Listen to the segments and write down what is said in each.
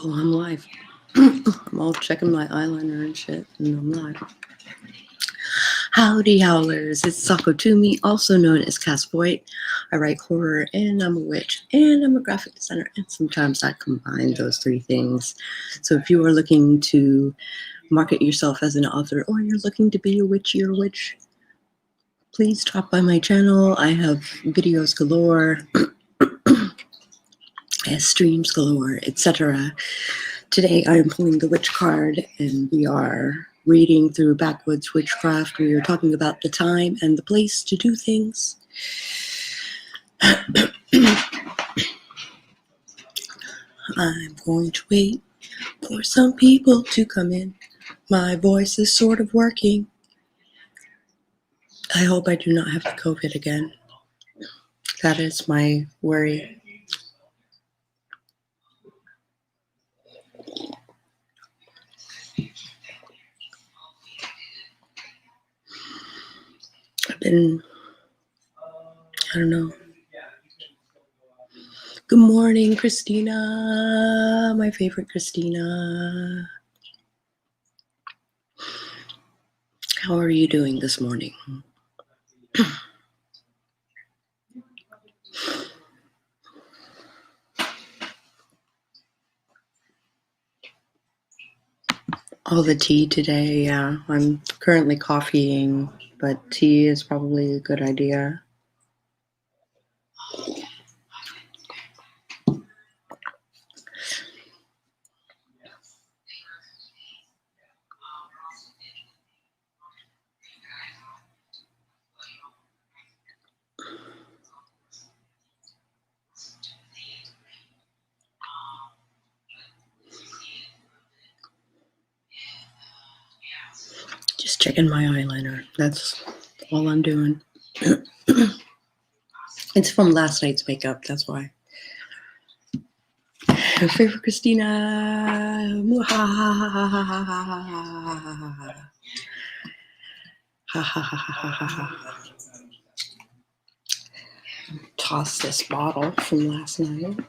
Oh, I'm live. I'm all checking my eyeliner and shit, and I'm live. Howdy, howlers. It's Sako Toomey, also known as Cass Voight. I write horror, and I'm a witch, and I'm a graphic designer, and sometimes I combine those three things. So if you are looking to market yourself as an author, or you're looking to be a witch, you're a witch, please drop by my channel. I have videos galore, I have streams galore, etc. Today I am pulling the witch card, and we are reading through Backwoods Witchcraft. We are talking about the time and the place to do things. I'm going to wait for some people to come in. My voice is sort of working. I hope I do not have the COVID again. That is my worry. I don't know. Good morning, Christina. My favorite Christina. How are you doing this morning? All the tea today, yeah. I'm currently coffeeing, but tea is probably a good idea. Just checking my eyeliner. That's all I'm doing. It's from last night's makeup, that's why. My favorite Christina. Toss this bottle from last night.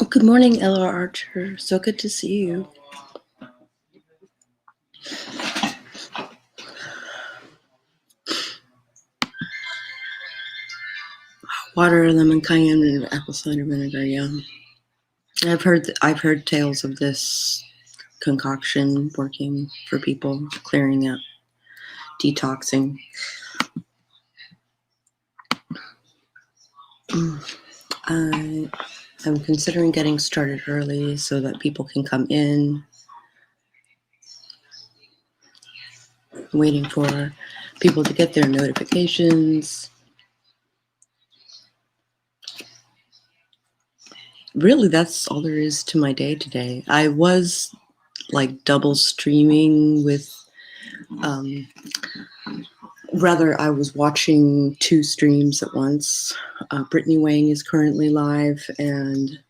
Good morning, Ella Archer. So good to see you. Water, lemon, cayenne, and apple cider vinegar. Yeah, I've heard tales of this concoction working for people, clearing out, detoxing. I'm considering getting started early so that people can come in. Waiting for people to get their notifications. Really, that's all there is to my day today. I was like double streaming with, I was watching two streams at once. Brittany Wang is currently live, and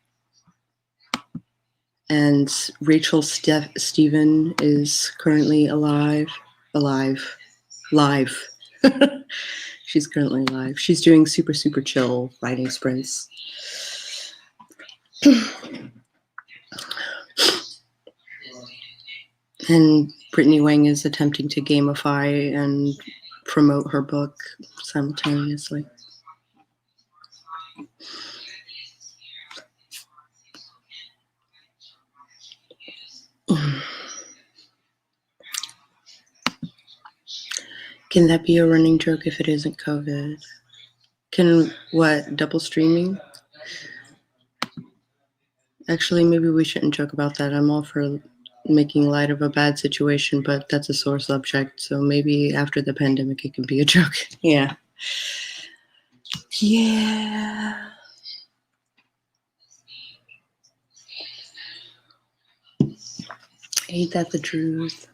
Rachel Steven is currently live. She's currently live. She's doing super chill riding sprints. And Brittany Wang is attempting to gamify and promote her book simultaneously. Can that be a running joke if it isn't COVID? Can what, double streaming? Actually, maybe we shouldn't joke about that. I'm all for making light of a bad situation, but that's a sore subject. So maybe after the pandemic, it can be a joke. Yeah. Yeah. Ain't that the truth?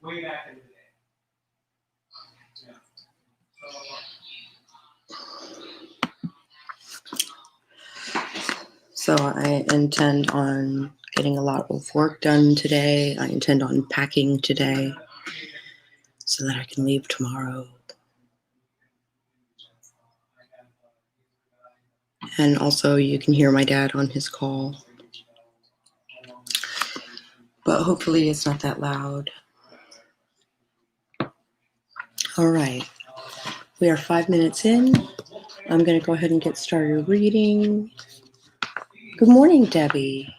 Way back in the day. So I intend on getting a lot of work done today. I intend on packing today so that I can leave tomorrow. And also you can hear my dad on his call. But hopefully it's not that loud. All right. We are 5 minutes in. I'm going to go ahead and get started reading. Good morning, Debbie.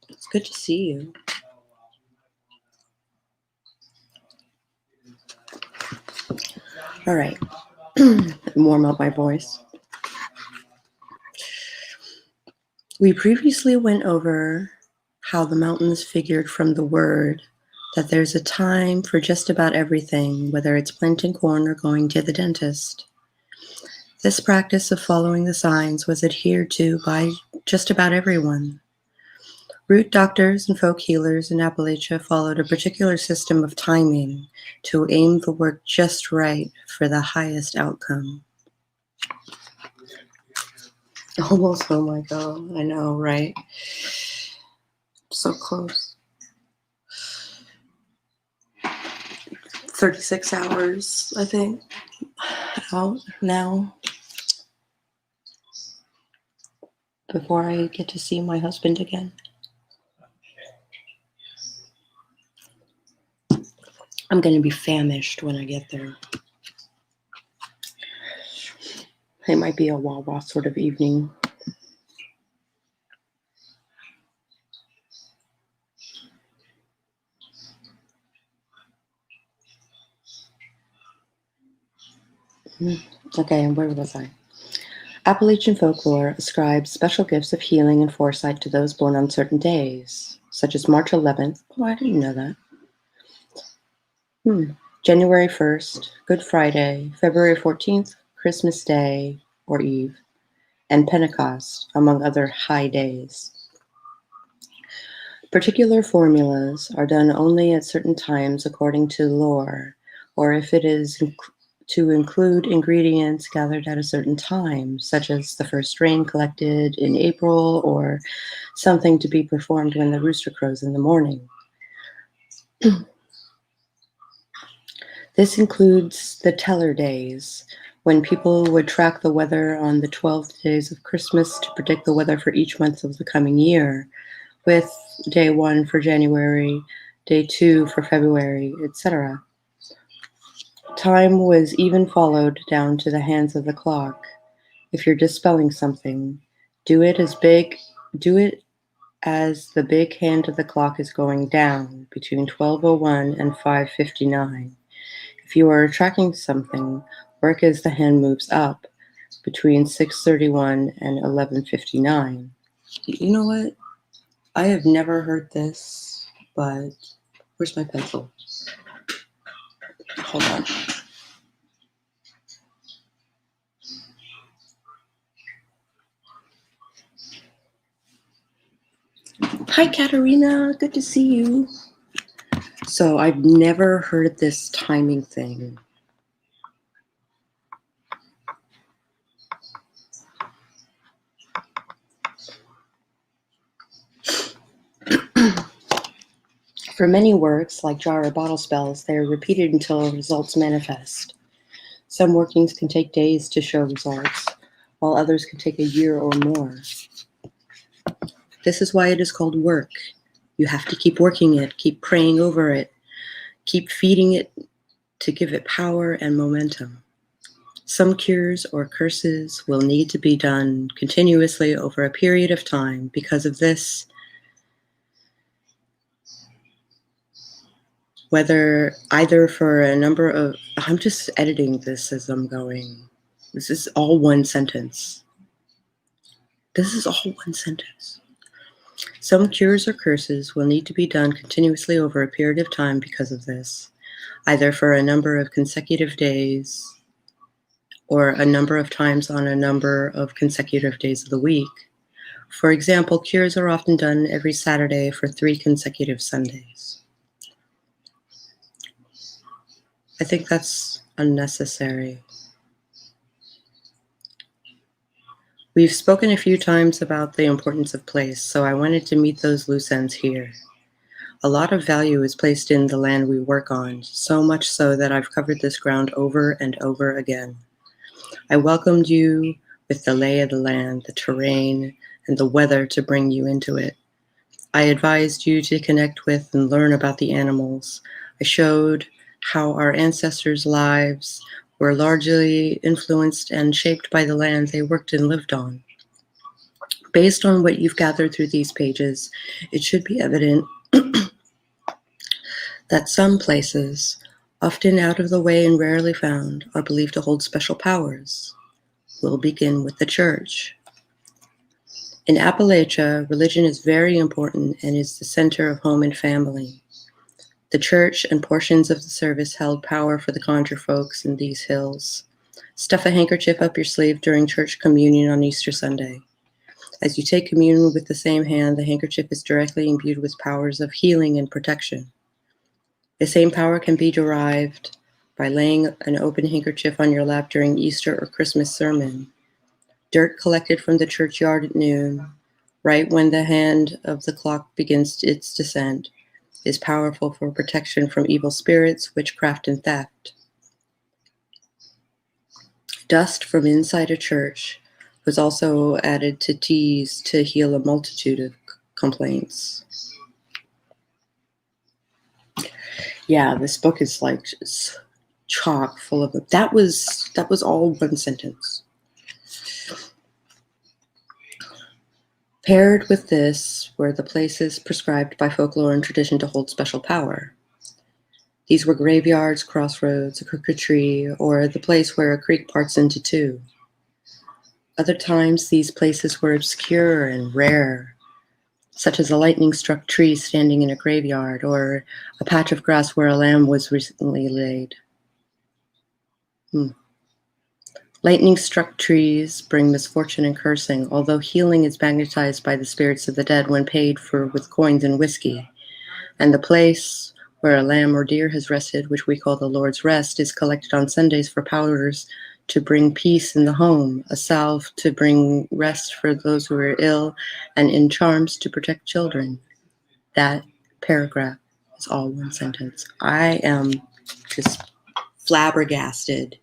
It's good to see you. All right. Warm up my voice. We previously went over how the mountains figured from the word that there's a time for just about everything, whether it's planting corn or going to the dentist. This practice of following the signs was adhered to by just about everyone. Root doctors and folk healers in Appalachia followed a particular system of timing to aim the work just right for the highest outcome. Almost, oh my God, I know, right? So close. 36 hours, I think, out now before I get to see my husband again. I'm going to be famished when I get there. It might be a Wawa sort of evening. Okay, where was I? Appalachian folklore ascribes special gifts of healing and foresight to those born on certain days, such as March 11th. Oh, I didn't know that. January 1st, Good Friday, February 14th, Christmas Day or Eve, and Pentecost, among other high days. Particular formulas are done only at certain times according to lore, or if it is to include ingredients gathered at a certain time, such as the first rain collected in April, or something to be performed when the rooster crows in the morning. This includes the teller days, when people would track the weather on the 12 days of Christmas to predict the weather for each month of the coming year, with day 1 for January, day 2 for February, etc. Time was even followed down to the hands of the clock. If you're dispelling something, do it as the big hand of the clock is going down between 12:01 and 5:59. If you are tracking something, work as the hand moves up between 6:31 and 11:59. You know what? I have never heard this, but where's my pencil? Hold on. Hi, Katerina. Good to see you. So I've never heard this timing thing. For many works, like jar or bottle spells, they are repeated until results manifest. Some workings can take days to show results, while others can take a year or more. This is why it is called work. You have to keep working it, keep praying over it, keep feeding it to give it power and momentum. Some cures or curses will need to be done continuously over a period of time. Because of this, either for a number of, I'm just editing this as I'm going. This is all one sentence. Some cures or curses will need to be done continuously over a period of time because of this, either for a number of consecutive days or a number of times on a number of consecutive days of the week. For example, cures are often done every Saturday for 3 consecutive Sundays. I think that's unnecessary. We've spoken a few times about the importance of place, so I wanted to meet those loose ends here. A lot of value is placed in the land we work on, so much so that I've covered this ground over and over again. I welcomed you with the lay of the land, the terrain, and the weather to bring you into it. I advised you to connect with and learn about the animals. I showed how our ancestors' lives were largely influenced and shaped by the land they worked and lived on. Based on what you've gathered through these pages, it should be evident that some places, often out of the way and rarely found, are believed to hold special powers. We'll begin with the church. In Appalachia, religion is very important and is the center of home and family. The church and portions of the service held power for the Conjure folks in these hills. Stuff a handkerchief up your sleeve during church communion on Easter Sunday. As you take communion with the same hand, the handkerchief is directly imbued with powers of healing and protection. The same power can be derived by laying an open handkerchief on your lap during Easter or Christmas sermon. Dirt collected from the churchyard at noon, right when the hand of the clock begins its descent, is powerful for protection from evil spirits, witchcraft, and theft. Dust from inside a church was also added to teas to heal a multitude of complaints. Yeah, this book is like just chock full of them. That was all one sentence. Paired with this were the places prescribed by folklore and tradition to hold special power. These were graveyards, crossroads, a crooked tree, or the place where a creek parts into two. Other times, these places were obscure and rare, such as a lightning-struck tree standing in a graveyard, or a patch of grass where a lamb was recently laid. Lightning-struck trees bring misfortune and cursing, although healing is magnetized by the spirits of the dead when paid for with coins and whiskey. And the place where a lamb or deer has rested, which we call the Lord's Rest, is collected on Sundays for powders to bring peace in the home, a salve to bring rest for those who are ill, and in charms to protect children. That paragraph is all one sentence. I am just flabbergasted.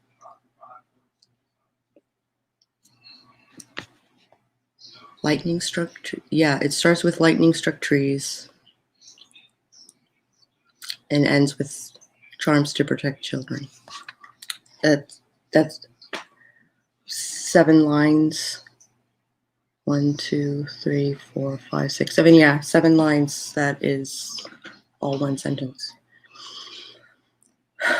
Lightning struck, yeah, it starts with lightning struck trees and ends with charms to protect children. That's 7 lines. 1, 2, 3, 4, 5, 6, 7. Yeah, 7 lines. That is all one sentence.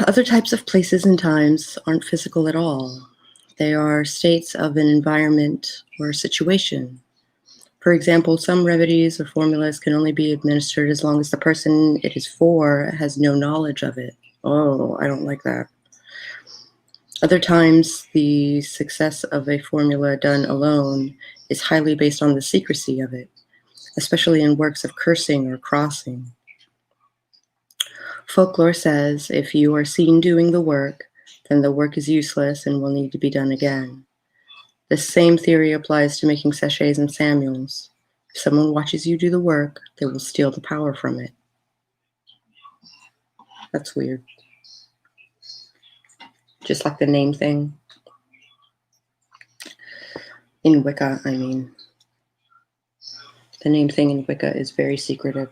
Other types of places and times aren't physical at all. They are states of an environment or a situation. For example, some remedies or formulas can only be administered as long as the person it is for has no knowledge of it. Oh, I don't like that. Other times, the success of a formula done alone is highly based on the secrecy of it, especially in works of cursing or crossing. Folklore says if you are seen doing the work, then the work is useless and will need to be done again. The same theory applies to making sachets and samuels. If someone watches you do the work, they will steal the power from it. That's weird. Just like the name thing. In Wicca, I mean. The name thing in Wicca is very secretive.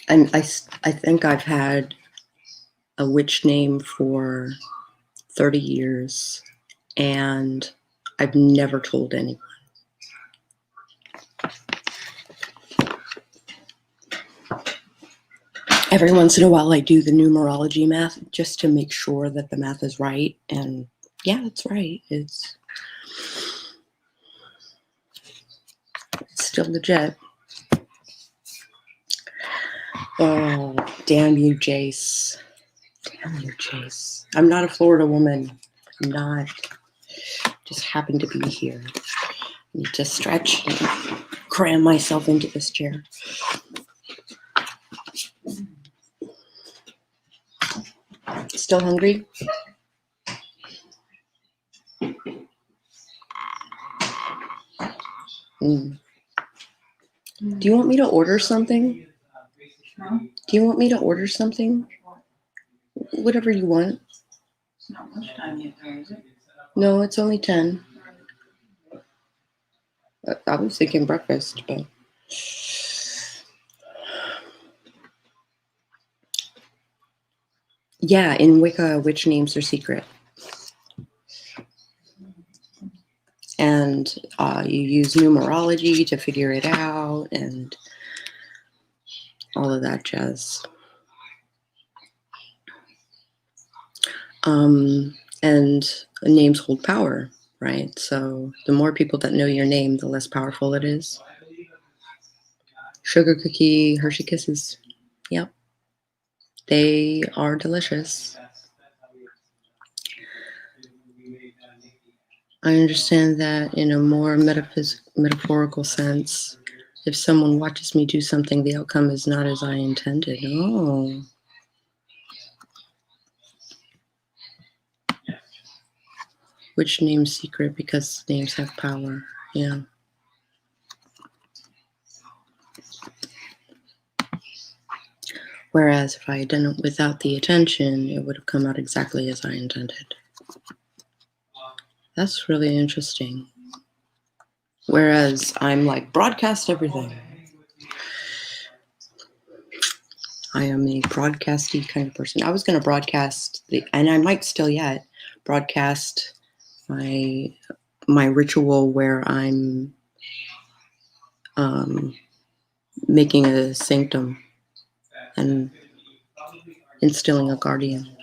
And I think I've had a witch name for 30 years, and I've never told anyone. Every once in a while, I do the numerology math just to make sure that the math is right. And yeah, it's right. It's still legit. Oh, damn you, Jace. Damn you, Jace. I'm not a Florida woman. I'm not. Just happen to be here. I need to stretch and cram myself into this chair. Still hungry? Do you want me to order something? No? Do you want me to order something? Whatever you want. It's not lunchtime yet, though, is it? No, it's only 10. I was thinking breakfast, but... Yeah, in Wicca, witch names are secret. And you use numerology to figure it out and all of that jazz. And names hold power, right? So the more people that know your name, the less powerful it is. Sugar cookie, Hershey Kisses. Yep. They are delicious. I understand that in a more metaphorical sense, if someone watches me do something, the outcome is not as I intended. Oh. Which name's secret because names have power. Yeah. Whereas if I had done it without the attention, it would have come out exactly as I intended. That's really interesting. Whereas I'm like, broadcast everything. I am a broadcasty kind of person. I was going to broadcast, and I might still yet, broadcast my ritual where I'm making a sanctum and instilling a guardian.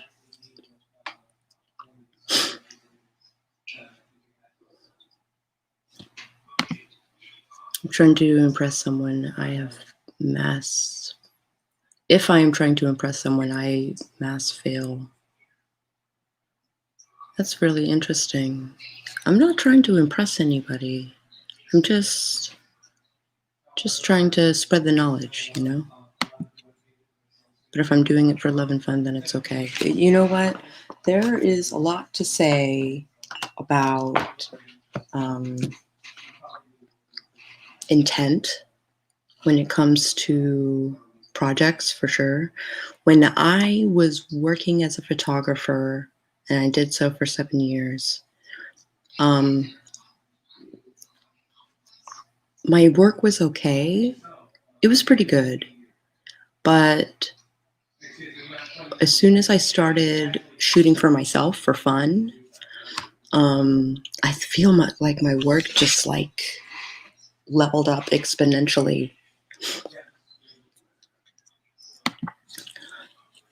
I'm trying to impress someone. If I am trying to impress someone, I mass fail. That's really interesting. I'm not trying to impress anybody. I'm just trying to spread the knowledge, you know? But if I'm doing it for love and fun, then it's okay. You know what? There is a lot to say about intent when it comes to projects, for sure. When I was working as a photographer, and I did so for 7 years, my work was okay. It was pretty good. But as soon as I started shooting for myself for fun, I feel like my work just like leveled up exponentially.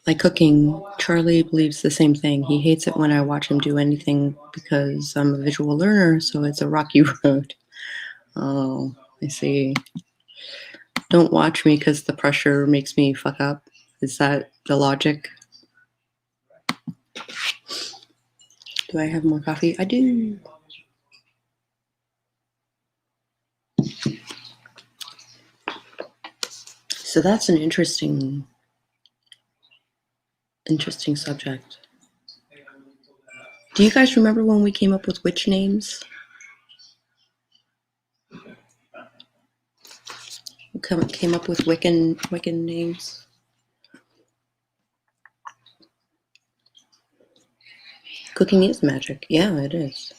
Like cooking, Charlie believes the same thing. He hates it when I watch him do anything because I'm a visual learner, so it's a rocky road. Oh, I see. Don't watch me because the pressure makes me fuck up. Is that the logic? Do I have more coffee? I do. So that's an interesting subject. Do you guys remember when we came up with witch names? We came up with Wiccan names. Cooking is magic. Yeah, it is.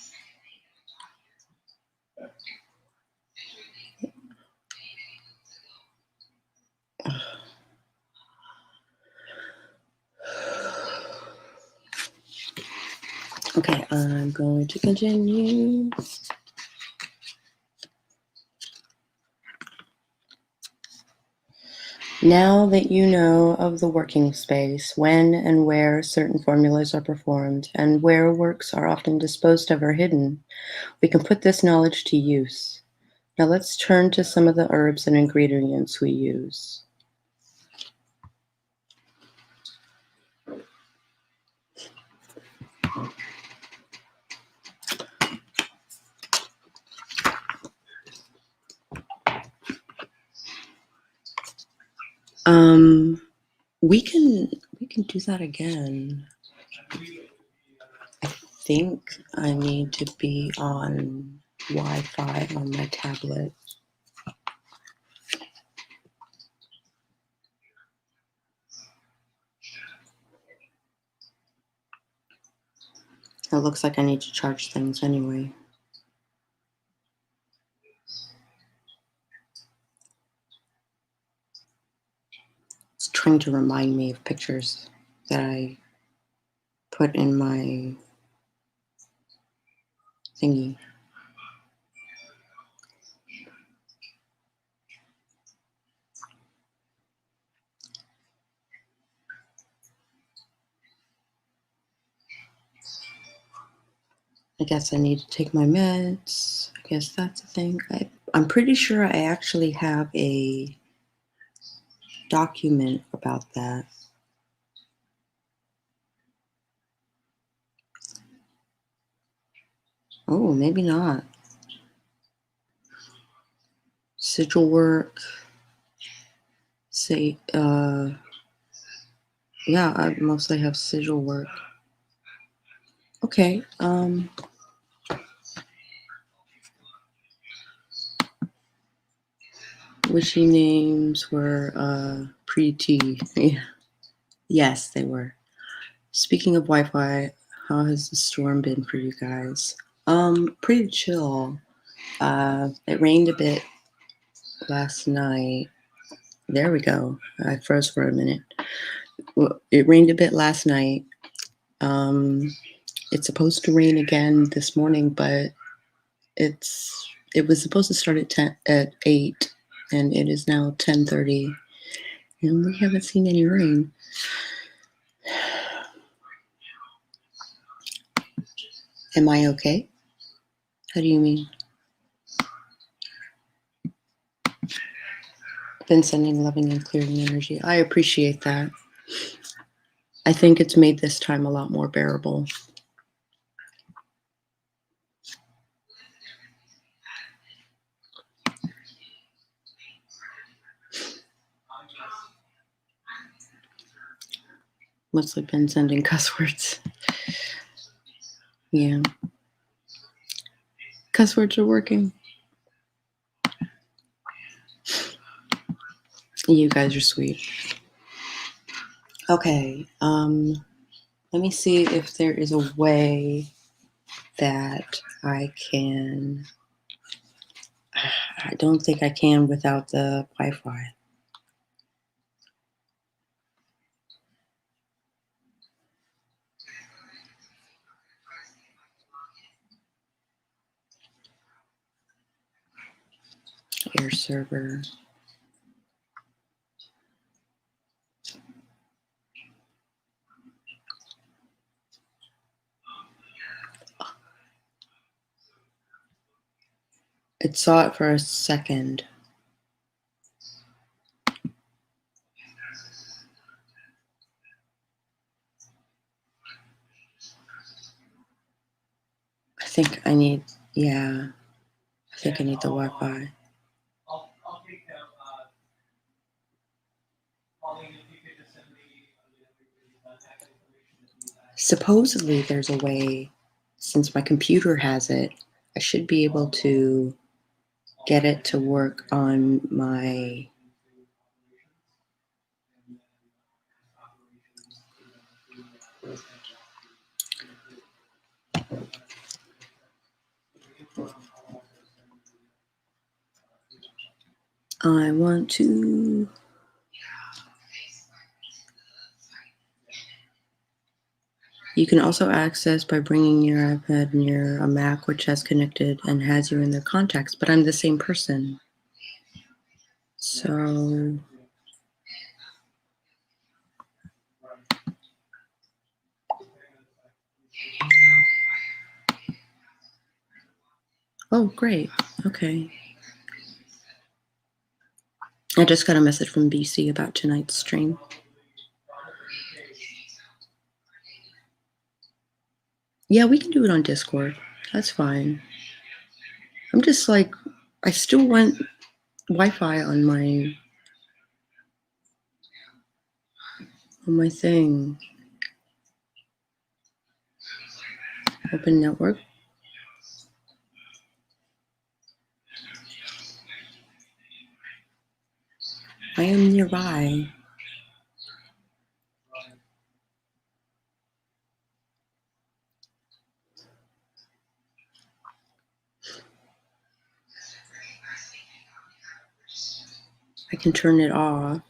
Okay, I'm going to continue. Now that you know of the working space, when and where certain formulas are performed, and where works are often disposed of or hidden, we can put this knowledge to use. Now let's turn to some of the herbs and ingredients we use. We can do that again. I think I need to be on Wi-Fi on my tablet. It looks like I need to charge things anyway. It's trying to remind me of pictures that I put in my thingy. I guess I need to take my meds. I guess that's a thing. I'm pretty sure I actually have a document about that. Oh, maybe not. Sigil work. Say, yeah, I mostly have sigil work. Okay, witchy names were, pretty. Yeah. Yes, they were. Speaking of Wi-Fi, how has the storm been for you guys? Pretty chill. It rained a bit last night. There we go. I froze for a minute. Well, it rained a bit last night. It's supposed to rain again this morning, but it was supposed to start at 8, and it is now 10:30, and we haven't seen any rain. Am I okay? How do you mean? Been sending loving and clearing energy. I appreciate that. I think it's made this time a lot more bearable. Mostly been sending cuss words. Yeah. Cuss words are working. You guys are sweet. Okay. Let me see if there is a way that I can. I don't think I can without the Wi-Fi. Air server. It saw it for a second. I think I need, yeah, I think I need the Wi-Fi. Supposedly there's a way, since my computer has it, I should be able to get it to work on my I want to. You can also access by bringing your iPad near a Mac which has connected and has you in their contacts, but I'm the same person. So oh, great. Okay. I just got a message from BC about tonight's stream. Yeah, we can do it on Discord. That's fine. I'm just like, I still want Wi-Fi on my thing. Open network. I am nearby. I can turn it off.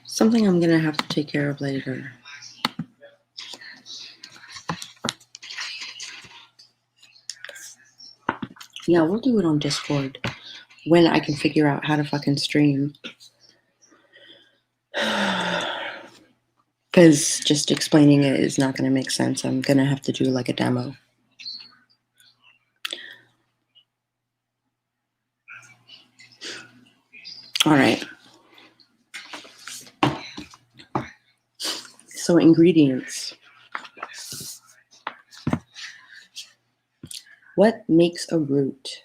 Something I'm gonna have to take care of later. Yeah, we'll do it on Discord when I can figure out how to fucking stream. Because just explaining it is not gonna make sense. I'm gonna have to do like a demo. All right. So ingredients. What makes a root?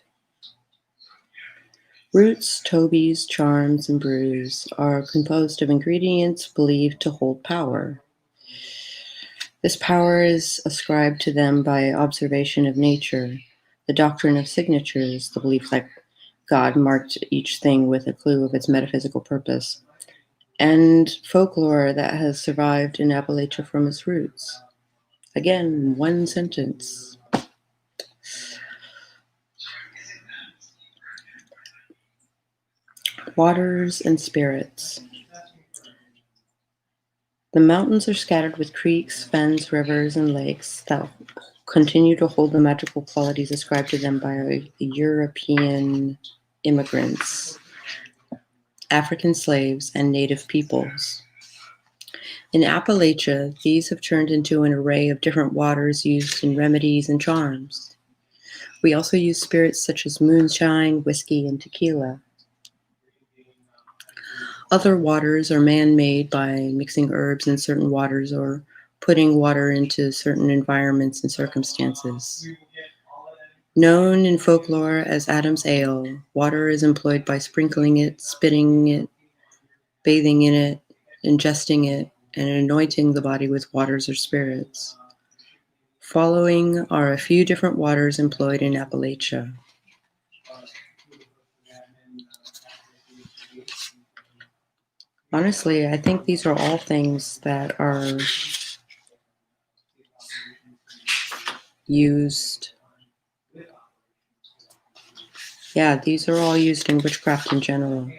Roots, tobies, charms, and brews are composed of ingredients believed to hold power. This power is ascribed to them by observation of nature, the doctrine of signatures, the belief that God marked each thing with a clue of its metaphysical purpose, and folklore that has survived in Appalachia from its roots. Again, one sentence. Waters and spirits. The mountains are scattered with creeks, fens, rivers, and lakes that continue to hold the magical qualities ascribed to them by European immigrants, African slaves, and native peoples. In Appalachia, these have turned into an array of different waters used in remedies and charms. We also use spirits such as moonshine, whiskey, and tequila. Other waters are man-made by mixing herbs in certain waters or putting water into certain environments and circumstances. Known in folklore as Adam's Ale, water is employed by sprinkling it, spitting it, bathing in it, ingesting it, and anointing the body with waters or spirits. Following are a few different waters employed in Appalachia. Honestly, I think these are all things that are used. Yeah, these are all used in witchcraft in general.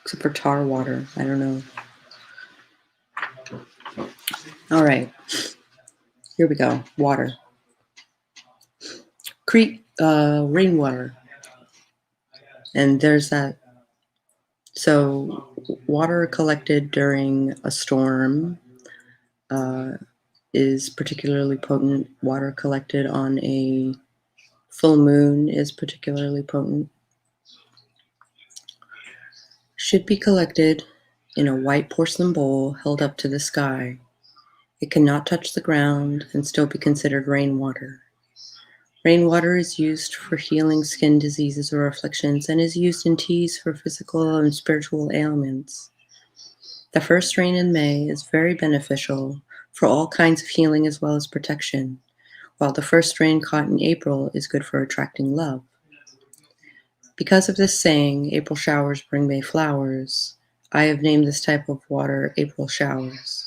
Except for tar water. I don't know. All right. Here we go. Water. Rainwater. And there's that. So water collected during a storm is particularly potent. Water collected on a full moon is particularly potent. Should be collected in a white porcelain bowl held up to the sky. It cannot touch the ground and still be considered rainwater. Rainwater is used for healing skin diseases or afflictions and is used in teas for physical and spiritual ailments. The first rain in May is very beneficial for all kinds of healing as well as protection, while the first rain caught in April is good for attracting love. Because of this saying, April showers bring May flowers, I have named this type of water April showers.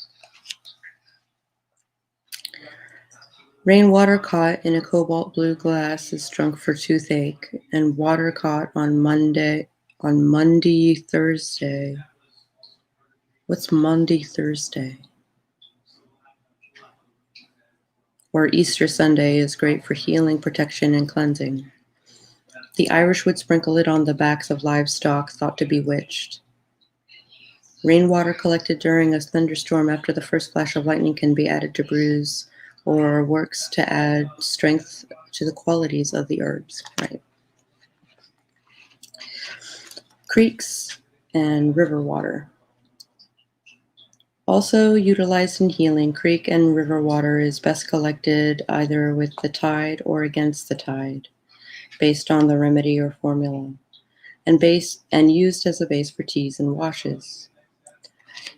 Rainwater caught in a cobalt blue glass is drunk for toothache, and water caught on Monday, Thursday. What's Monday, Thursday? Or Easter Sunday is great for healing, protection, and cleansing. The Irish would sprinkle it on the backs of livestock thought to be witched. Rainwater collected during a thunderstorm after the first flash of lightning can be added to brews or works to add strength to the qualities of the herbs, right? Creeks and river water. Also utilized in healing, creek and river water is best collected either with the tide or against the tide, based on the remedy or formula, and used as a base for teas and washes.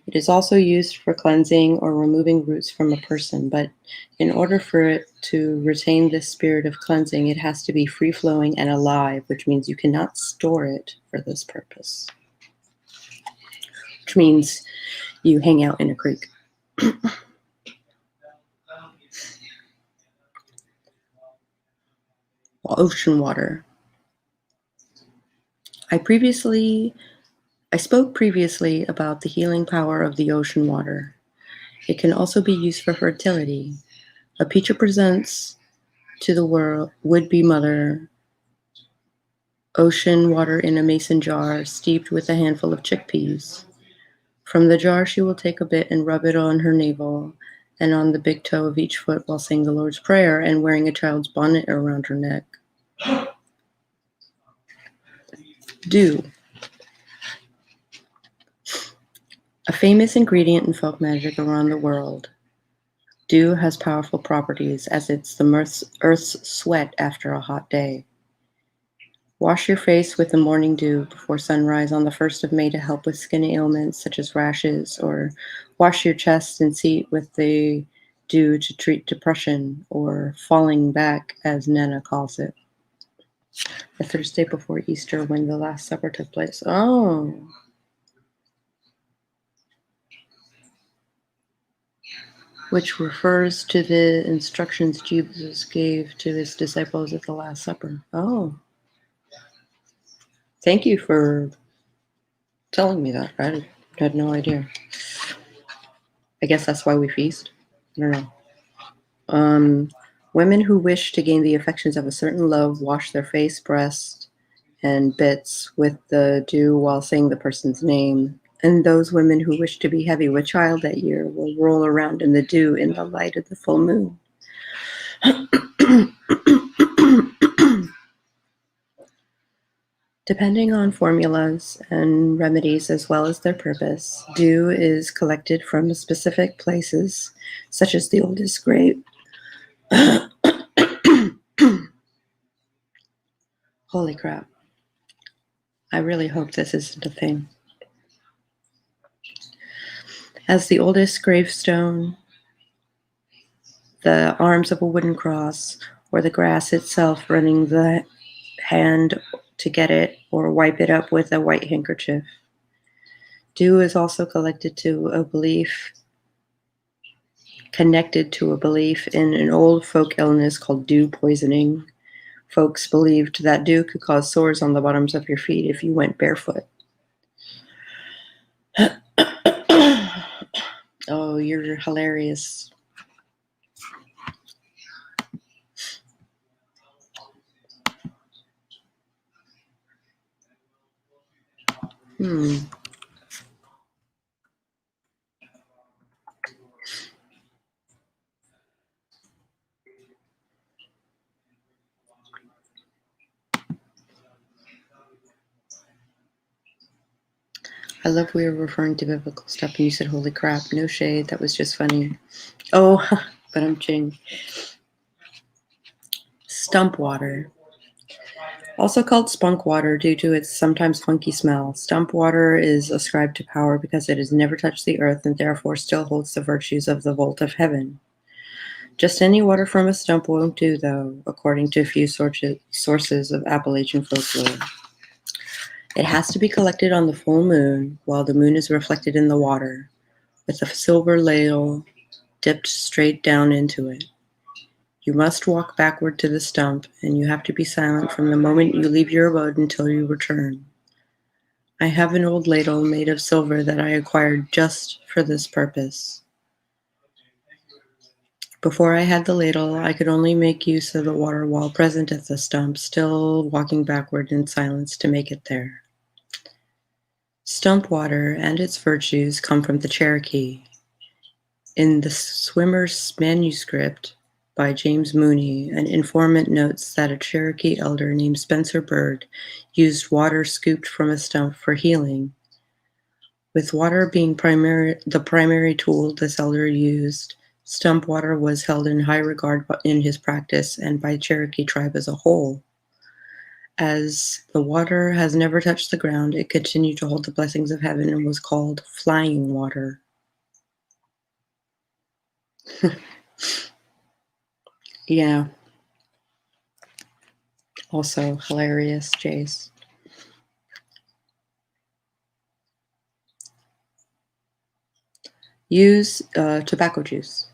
It is also used for cleansing or removing roots from a person, but in order for it to retain this spirit of cleansing, it has to be free-flowing and alive, which means you cannot store it for this purpose. Which means you hang out in a creek. Ocean water. I spoke previously about the healing power of the ocean water. It can also be used for fertility. A pitcher presents to the world would-be mother ocean water in a mason jar steeped with a handful of chickpeas. From the jar she will take a bit and rub it on her navel and on the big toe of each foot while saying the Lord's Prayer and wearing a child's bonnet around her neck. Dew. A famous ingredient in folk magic around the world. Dew has powerful properties as it's the earth's sweat after a hot day. Wash your face with the morning dew before sunrise on the 1st of May to help with skin ailments such as rashes, or wash your chest and seat with the dew to treat depression, or falling back, as Nana calls it. The Thursday before Easter when the Last Supper took place. Oh. Which refers to the instructions Jesus gave to his disciples at the Last Supper. Oh. Thank you for telling me that. I had no idea. I guess that's why we feast. I don't know. Women who wish to gain the affections of a certain love wash their face, breast, and bits with the dew while saying the person's name. And those women who wish to be heavy with child that year will roll around in the dew in the light of the full moon. Depending on formulas and remedies as well as their purpose, dew is collected from specific places, such as the oldest grave. Holy crap. I really hope this isn't a thing. As the oldest gravestone, the arms of a wooden cross, or the grass itself running the hand to get it or wipe it up with a white handkerchief. Dew is also connected to a belief in an old folk illness called dew poisoning. Folks believed that dew could cause sores on the bottoms of your feet if you went barefoot. Oh, you're hilarious. I love we were referring to biblical stuff and you said, holy crap, no shade. That was just funny. Oh, but I'm ching. Stump water. Also called spunk water due to its sometimes funky smell. Stump water is ascribed to power because it has never touched the earth and therefore still holds the virtues of the vault of heaven. Just any water from a stump won't do, though, according to a few sources of Appalachian folklore. It has to be collected on the full moon while the moon is reflected in the water, with a silver ladle dipped straight down into it. You must walk backward to the stump, and you have to be silent from the moment you leave your abode until you return. I have an old ladle made of silver that I acquired just for this purpose. Before I had the ladle, I could only make use of the water while present at the stump, still walking backward in silence to make it there. Stump water and its virtues come from the Cherokee. In the Swimmer's manuscript, by James Mooney, an informant notes that a Cherokee elder named Spencer Bird used water scooped from a stump for healing. With water being the primary tool this elder used, stump water was held in high regard in his practice and by Cherokee tribe as a whole. As the water has never touched the ground, it continued to hold the blessings of heaven and was called flying water. Yeah. Also hilarious, Jace. Use tobacco juice.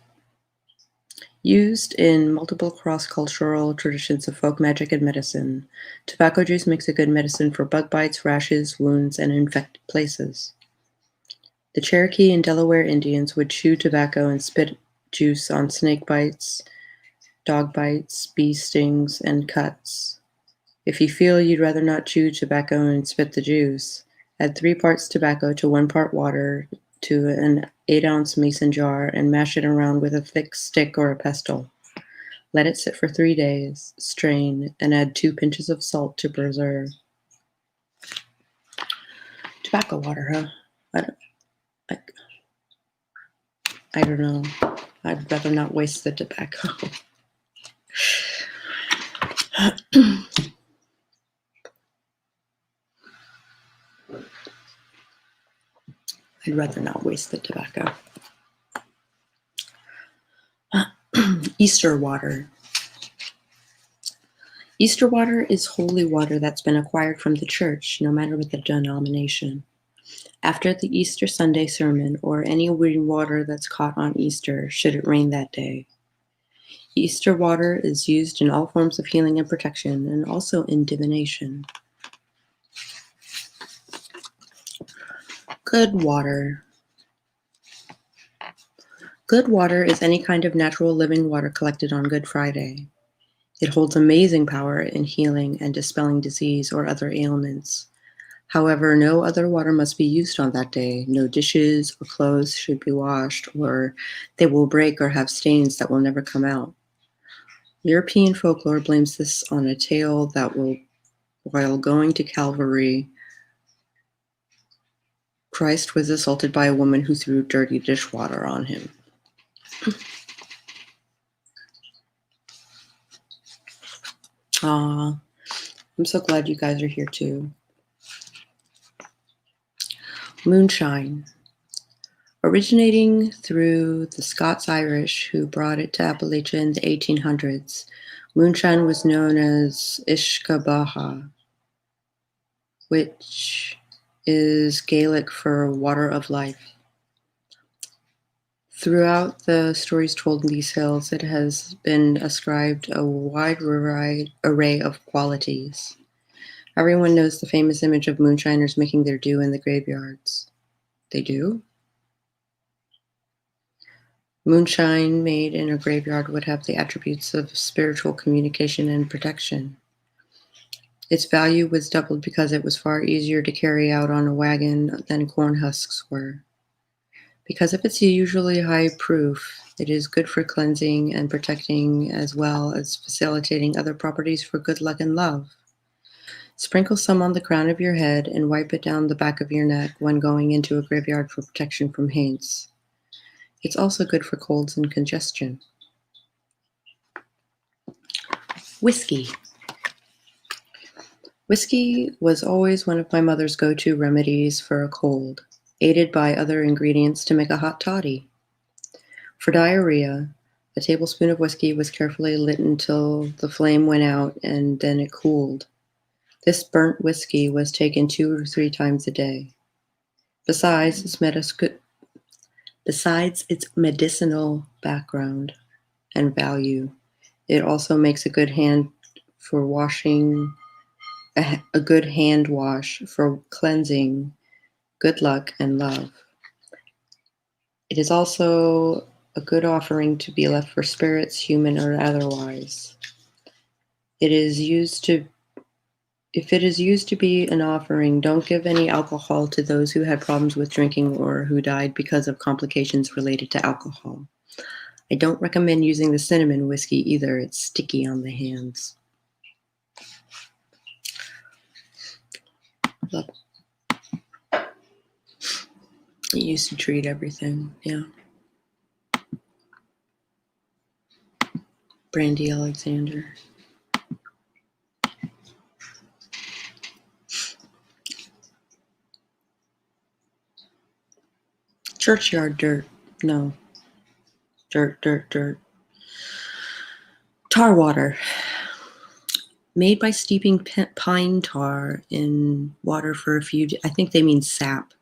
Used in multiple cross-cultural traditions of folk magic and medicine, tobacco juice makes a good medicine for bug bites, rashes, wounds, and infected places. The Cherokee and Delaware Indians would chew tobacco and spit juice on snake bites, dog bites, bee stings, and cuts. If you feel you'd rather not chew tobacco and spit the juice, add 3 parts tobacco to 1 part water to an 8-ounce mason jar and mash it around with a thick stick or a pestle. Let it sit for 3 days, strain, and add 2 pinches of salt to preserve. Tobacco water, huh? I don't know. I'd rather not waste the tobacco. I'd rather not waste the tobacco. Easter water. Easter water is holy water that's been acquired from the church, no matter what the denomination. After the Easter Sunday sermon, or any water that's caught on Easter, should it rain that day. Easter water is used in all forms of healing and protection, and also in divination. Good water. Good water is any kind of natural living water collected on Good Friday. It holds amazing power in healing and dispelling disease or other ailments. However, no other water must be used on that day. No dishes or clothes should be washed, or they will break or have stains that will never come out. European folklore blames this on a tale that while going to Calvary, Christ was assaulted by a woman who threw dirty dishwater on him. Aw, I'm so glad you guys are here too. Moonshine. Originating through the Scots-Irish who brought it to Appalachia in the 1800s, moonshine was known as Ishkabaha, which is Gaelic for water of life. Throughout the stories told in these tales, it has been ascribed a wide array of qualities. Everyone knows the famous image of moonshiners making their dew in the graveyards. They do? Moonshine made in a graveyard would have the attributes of spiritual communication and protection. Its value was doubled because it was far easier to carry out on a wagon than corn husks were. Because of its usually high proof, it is good for cleansing and protecting as well as facilitating other properties for good luck and love. Sprinkle some on the crown of your head and wipe it down the back of your neck when going into a graveyard for protection from haints. It's also good for colds and congestion. Whiskey. Whiskey was always one of my mother's go-to remedies for a cold, aided by other ingredients to make a hot toddy. For diarrhea, a tablespoon of whiskey was carefully lit until the flame went out and then it cooled. This burnt whiskey was taken 2 or 3 times a day. Besides its medicinal background and value, it also makes a good hand for washing, a good hand wash for cleansing, good luck, and love. It is also a good offering to be left for spirits, human or otherwise. If it is used to be an offering, don't give any alcohol to those who had problems with drinking or who died because of complications related to alcohol. I don't recommend using the cinnamon whiskey either. It's sticky on the hands. Love it. It used to treat everything, yeah. Brandy Alexander. Churchyard dirt. No. Dirt. Tar water. Made by steeping pine tar in water for a few I think they mean sap.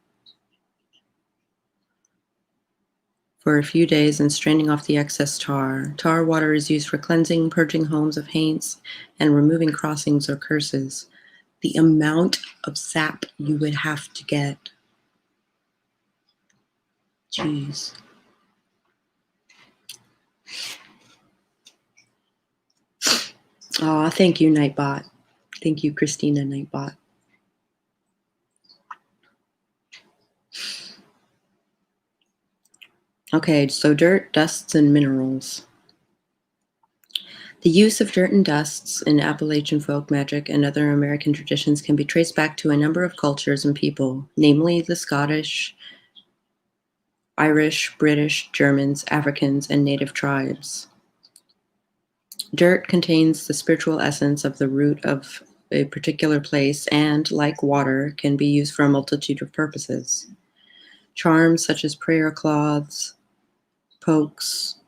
For a few days and straining off the excess tar. Tar water is used for cleansing, purging homes of haints, and removing crossings or curses. The amount of sap you would have to get. Jeez. Aw, thank you, Nightbot. Thank you, Christina Nightbot. Okay, so dirt, dusts, and minerals. The use of dirt and dusts in Appalachian folk magic and other American traditions can be traced back to a number of cultures and people, namely the Scottish, Irish, British, Germans, Africans, and native tribes. Dirt contains the spiritual essence of the root of a particular place and, like water, can be used for a multitude of purposes. Charms such as prayer cloths, pokes,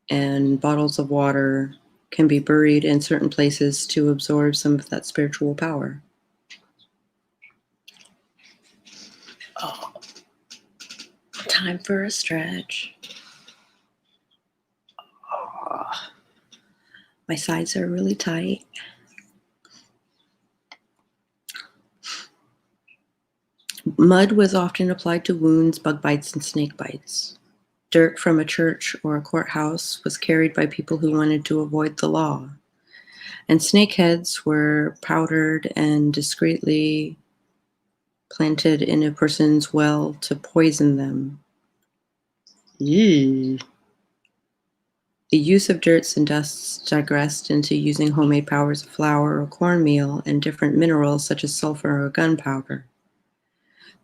and bottles of water can be buried in certain places to absorb some of that spiritual power. Oh, time for a stretch. Oh, my sides are really tight. Mud was often applied to wounds, bug bites, and snake bites. Dirt from a church or a courthouse was carried by people who wanted to avoid the law. And snake heads were powdered and discreetly planted in a person's well to poison them. Ew. The use of dirts and dusts digressed into using homemade powders of flour or cornmeal and different minerals such as sulfur or gunpowder.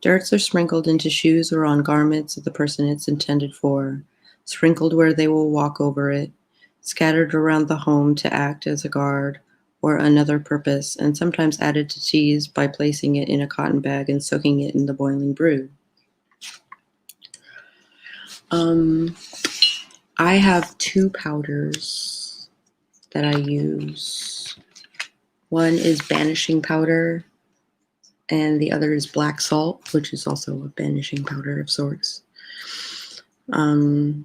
Dirts are sprinkled into shoes or on garments of the person it's intended for, sprinkled where they will walk over it, scattered around the home to act as a guard or another purpose, and sometimes added to teas by placing it in a cotton bag and soaking it in the boiling brew. I have two powders that I use. One is banishing powder, and the other is black salt, which is also a banishing powder of sorts. Have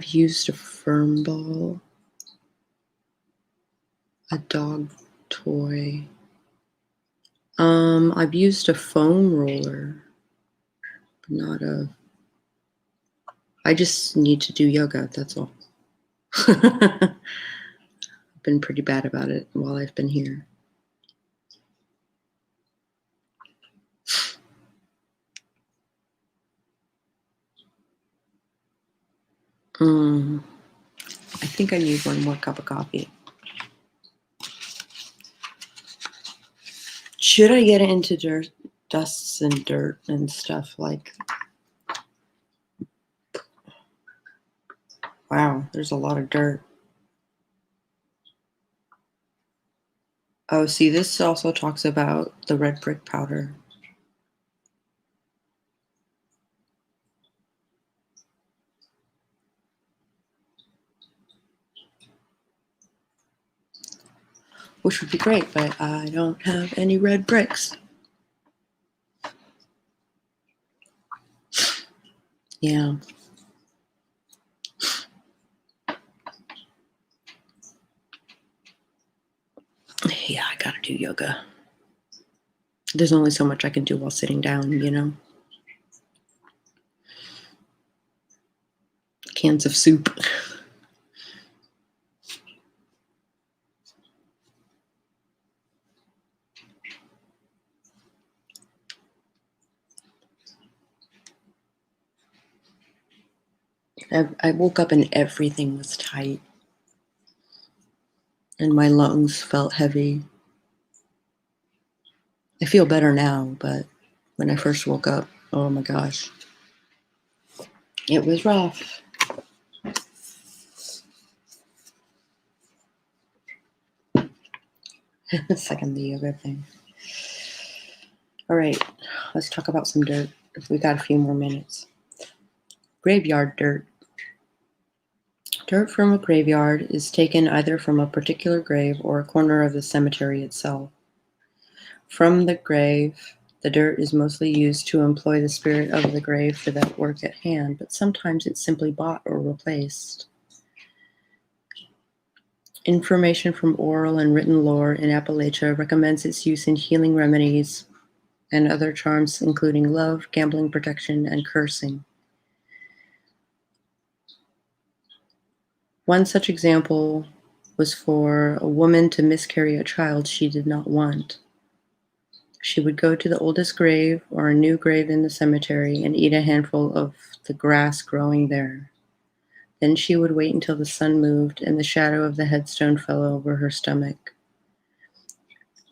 used a firm ball, a dog toy. I've used a foam roller, but not a. I just need to do yoga, that's all. I've been pretty bad about it while I've been here. I think I need one more cup of coffee. Should I get into dirt, dusts and dirt and stuff like? Wow, there's a lot of dirt. Oh, see, this also talks about the red brick powder. Which would be great, but I don't have any red bricks. Yeah. Yeah, I gotta do yoga. There's only so much I can do while sitting down, you know? Cans of soup. I woke up and everything was tight, and my lungs felt heavy. I feel better now, but when I first woke up, oh my gosh, it was rough. Second the yoga thing. All right, let's talk about some dirt. We got a few more minutes. Graveyard dirt. Dirt from a graveyard is taken either from a particular grave or a corner of the cemetery itself. From the grave, the dirt is mostly used to employ the spirit of the grave for that work at hand, but sometimes it's simply bought or replaced. Information from oral and written lore in Appalachia recommends its use in healing remedies and other charms, including love, gambling protection, and cursing. One such example was for a woman to miscarry a child she did not want. She would go to the oldest grave or a new grave in the cemetery and eat a handful of the grass growing there. Then she would wait until the sun moved and the shadow of the headstone fell over her stomach.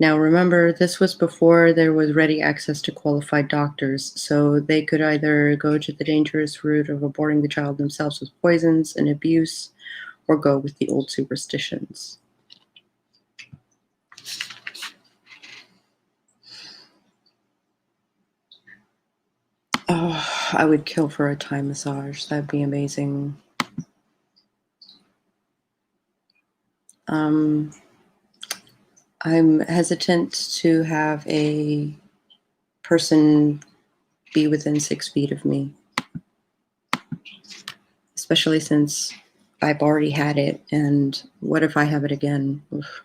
Now remember, this was before there was ready access to qualified doctors, so they could either go to the dangerous route of aborting the child themselves with poisons and abuse, or go with the old superstitions. Oh, I would kill for a Thai massage. That'd be amazing. I'm hesitant to have a person be within 6 feet of me, especially since I've already had it, and what if I have it again? Oof.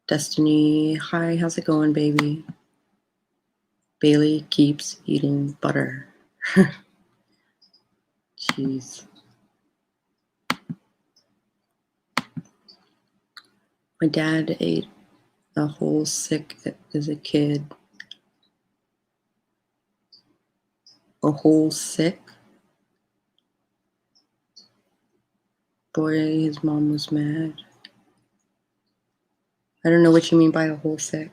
Destiny, hi, how's it going, baby? Bailey keeps eating butter. Jeez. My dad ate a whole sick as a kid. A whole sick? Boy, his mom was mad. I don't know what you mean by a whole sick.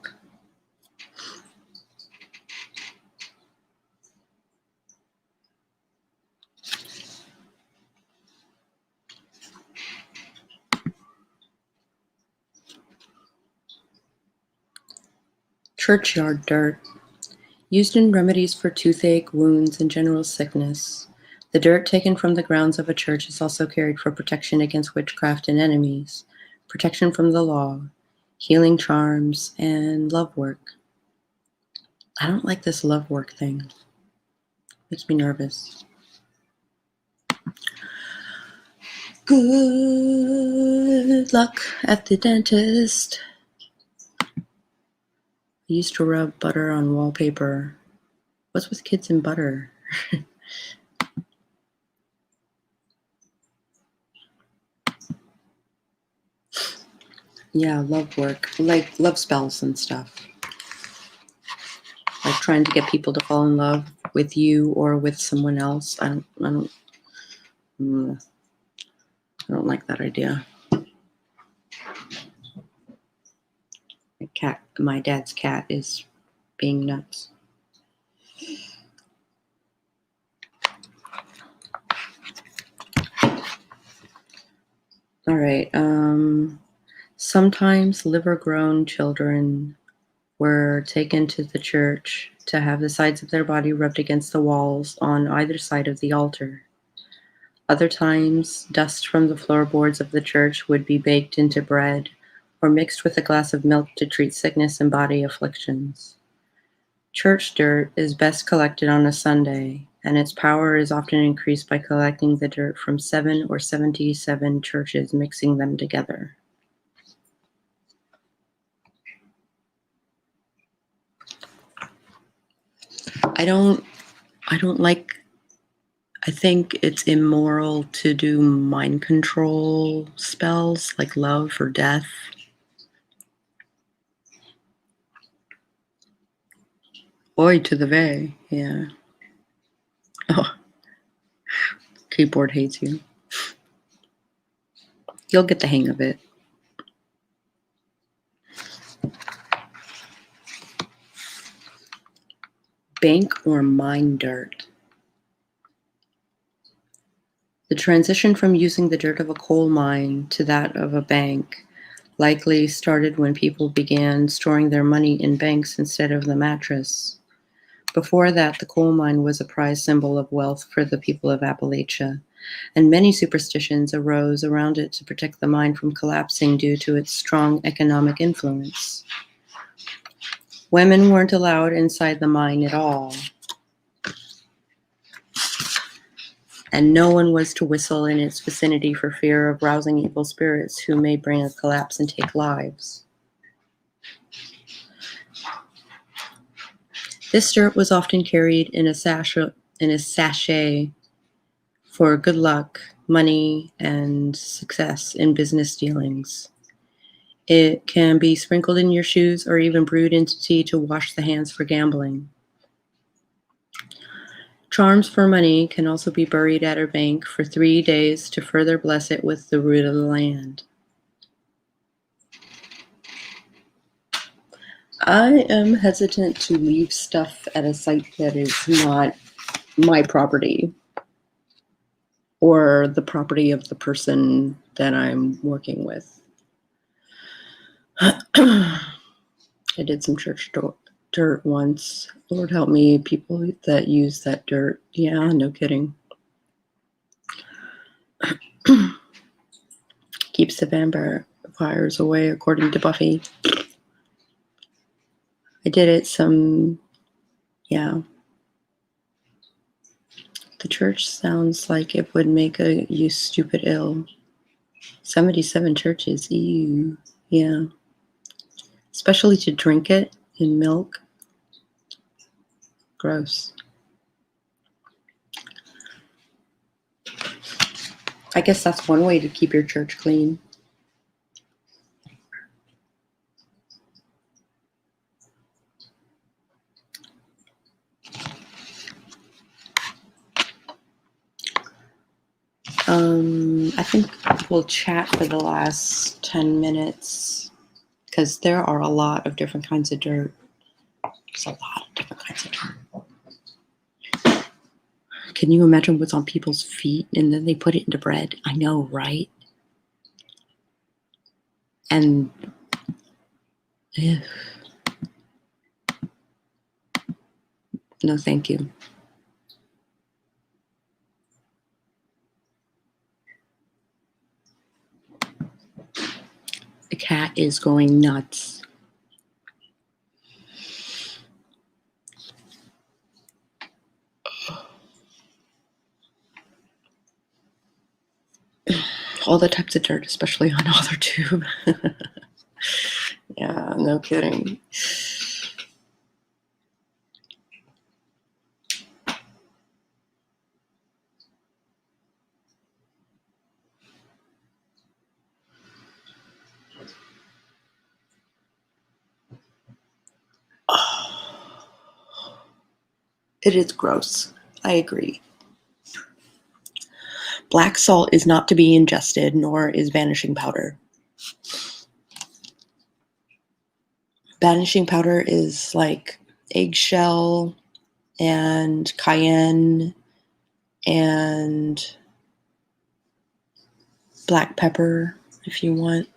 Churchyard dirt. Used in remedies for toothache, wounds, and general sickness. The dirt taken from the grounds of a church is also carried for protection against witchcraft and enemies, protection from the law, healing charms, and love work. I don't like this love work thing. Makes me nervous. Good luck at the dentist. I used to rub butter on wallpaper. What's with kids and butter? Yeah, love work. Like love spells and stuff. Like trying to get people to fall in love with you or with someone else. I don't like that idea. My dad's cat is being nuts. All right. Sometimes liver-grown children were taken to the church to have the sides of their body rubbed against the walls on either side of the altar. Other times, dust from the floorboards of the church would be baked into bread or mixed with a glass of milk to treat sickness and body afflictions. Church dirt is best collected on a Sunday, and its power is often increased by collecting the dirt from 7 or 77 churches, mixing them together. I don't like, I think it's immoral to do mind control spells like love or death. Oi to the vey, yeah. Oh, Keyboard hates you. You'll get the hang of it. Bank or mine dirt. The transition from using the dirt of a coal mine to that of a bank likely started when people began storing their money in banks instead of the mattress. Before that, the coal mine was a prized symbol of wealth for the people of Appalachia, and many superstitions arose around it to protect the mine from collapsing due to its strong economic influence. Women weren't allowed inside the mine at all, and no one was to whistle in its vicinity for fear of rousing evil spirits who may bring a collapse and take lives. This dirt was often carried in a sachet for good luck, money, and success in business dealings. It can be sprinkled in your shoes or even brewed into tea to wash the hands for gambling. Charms for money can also be buried at a bank for 3 days to further bless it with the root of the land. I am hesitant to leave stuff at a site that is not my property or the property of the person that I'm working with. I did some church dirt once. Lord help me, people that use that dirt. Yeah, no kidding. Keeps the vampires away, according to Buffy. I did it yeah. The church sounds like it would make you stupid ill. 77 churches, ew. Yeah. Especially to drink it in milk. Gross. I guess that's one way to keep your church clean. I think we'll chat for the last 10 minutes because there are a lot of different kinds of dirt. There's a lot of different kinds of dirt. Can you imagine what's on people's feet and then they put it into bread? I know, right? And ugh. No, thank you. The cat is going nuts. All the types of dirt, especially on authortuber. Yeah, no kidding. It is gross. I agree. Black salt is not to be ingested, nor is vanishing powder. Vanishing powder is like eggshell and cayenne and black pepper, if you want.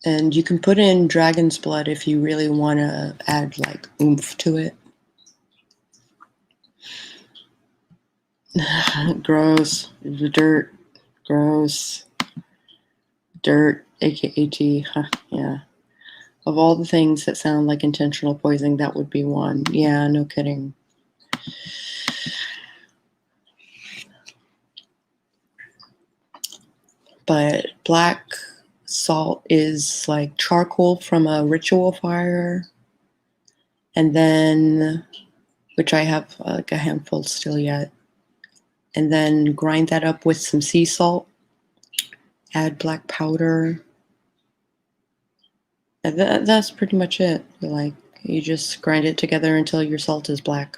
And you can put in dragon's blood if you really want to add like oomph to it. Gross. Dirt. Gross. Dirt, aka tea. Huh, yeah. Of all the things that sound like intentional poisoning, that would be one. Yeah, no kidding. But black salt is like charcoal from a ritual fire. And then, which I have like a handful still yet. And then grind that up with some sea salt. Add black powder. That's pretty much it. Like, you just grind it together until your salt is black.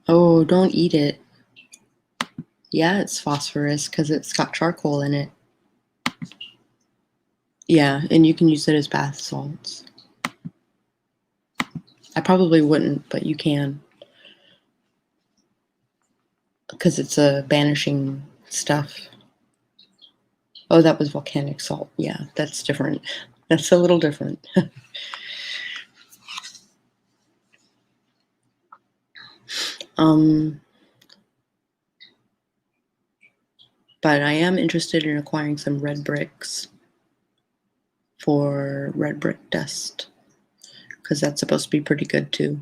Oh, don't eat it. Yeah, it's phosphorus because it's got charcoal in it. Yeah, and you can use it as bath salts. I probably wouldn't, but you can. Because it's a banishing stuff. Oh, that was volcanic salt. Yeah, that's different. That's a little different. But I am interested in acquiring some red bricks for red brick dust, because that's supposed to be pretty good too.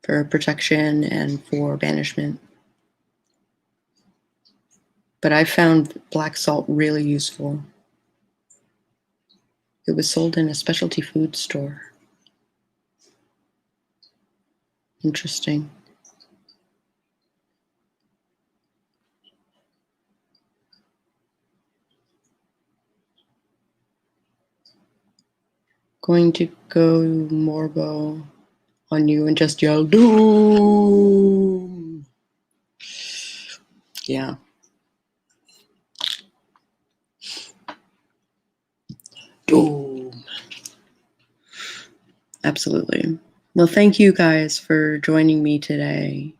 For protection and for banishment. But I found black salt really useful. It was sold in a specialty food store. Interesting. Going to go Morbo on you and just yell doom. Yeah. Doom. Absolutely. Well, thank you guys for joining me today.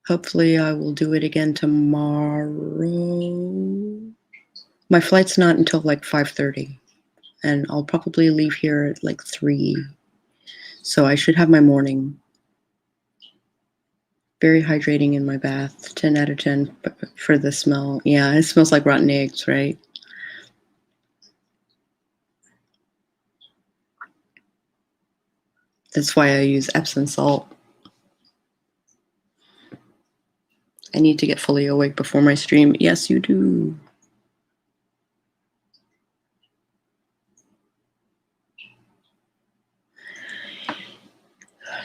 Hopefully I will do it again tomorrow. My flight's not until like 5:30, and I'll probably leave here at like 3. So I should have my morning. Very hydrating in my bath. 10 out of 10 for the smell. Yeah, it smells like rotten eggs, right? That's why I use Epsom salt. I need to get fully awake before my stream. Yes, you do.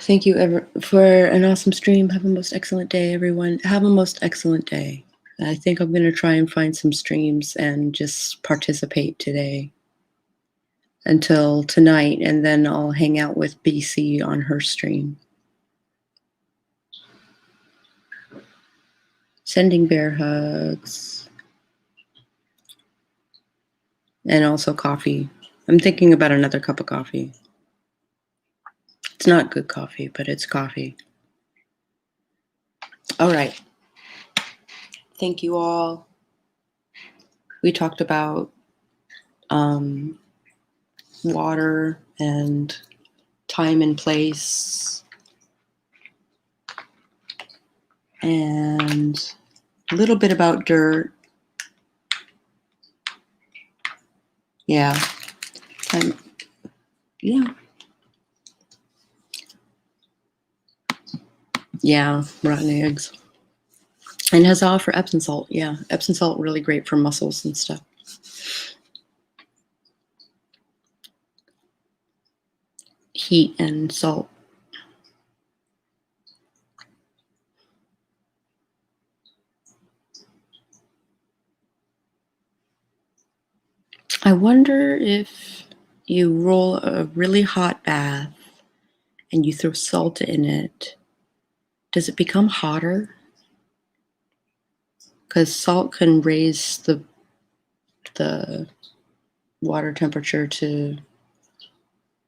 Thank you for an awesome stream. Have a most excellent day, everyone. Have a most excellent day. I think I'm going to try and find some streams and just participate today until tonight, and then I'll hang out with BC on her stream. Sending bear hugs. And also coffee. I'm thinking about another cup of coffee. It's not good coffee, but it's coffee. All right. Thank you all. We talked about water and time and place and a little bit about dirt. Yeah. Yeah. Yeah, rotten eggs. And huzzah for Epsom salt. Yeah, Epsom salt really great for muscles and stuff. Heat and salt. I wonder if you roll a really hot bath and you throw salt in it, does it become hotter? Because salt can raise the water temperature to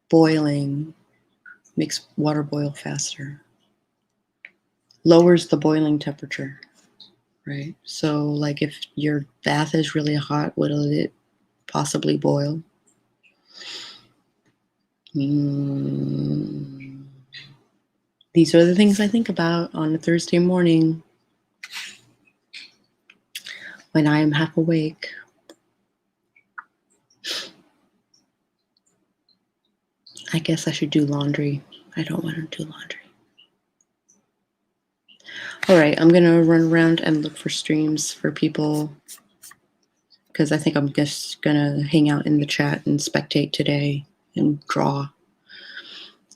boiling, makes water boil faster. Lowers the boiling temperature, right? So like if your bath is really hot, will it possibly boil? These are the things I think about on a Thursday morning when I am half awake. I guess I should do laundry. I don't want to do laundry. All right, I'm going to run around and look for streams for people because I think I'm just going to hang out in the chat and spectate today and draw.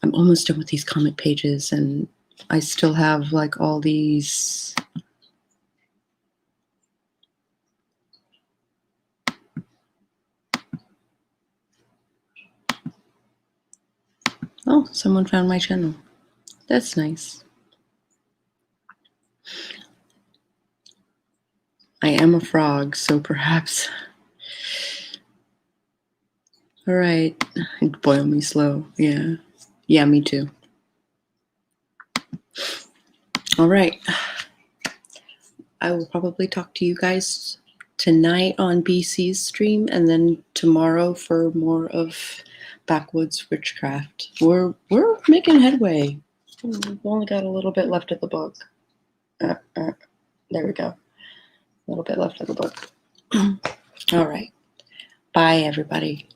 I'm almost done with these comic pages, and I still have like all these. Oh, someone found my channel. That's nice. I am a frog, so perhaps. All right. Boil me slow. Yeah. Yeah, me too. All right. I will probably talk to you guys tonight on BC's stream and then tomorrow for more of Backwoods Witchcraft. We're making headway. We've only got a little bit left of the book. There we go. A little bit left of the book. All right. Bye, everybody.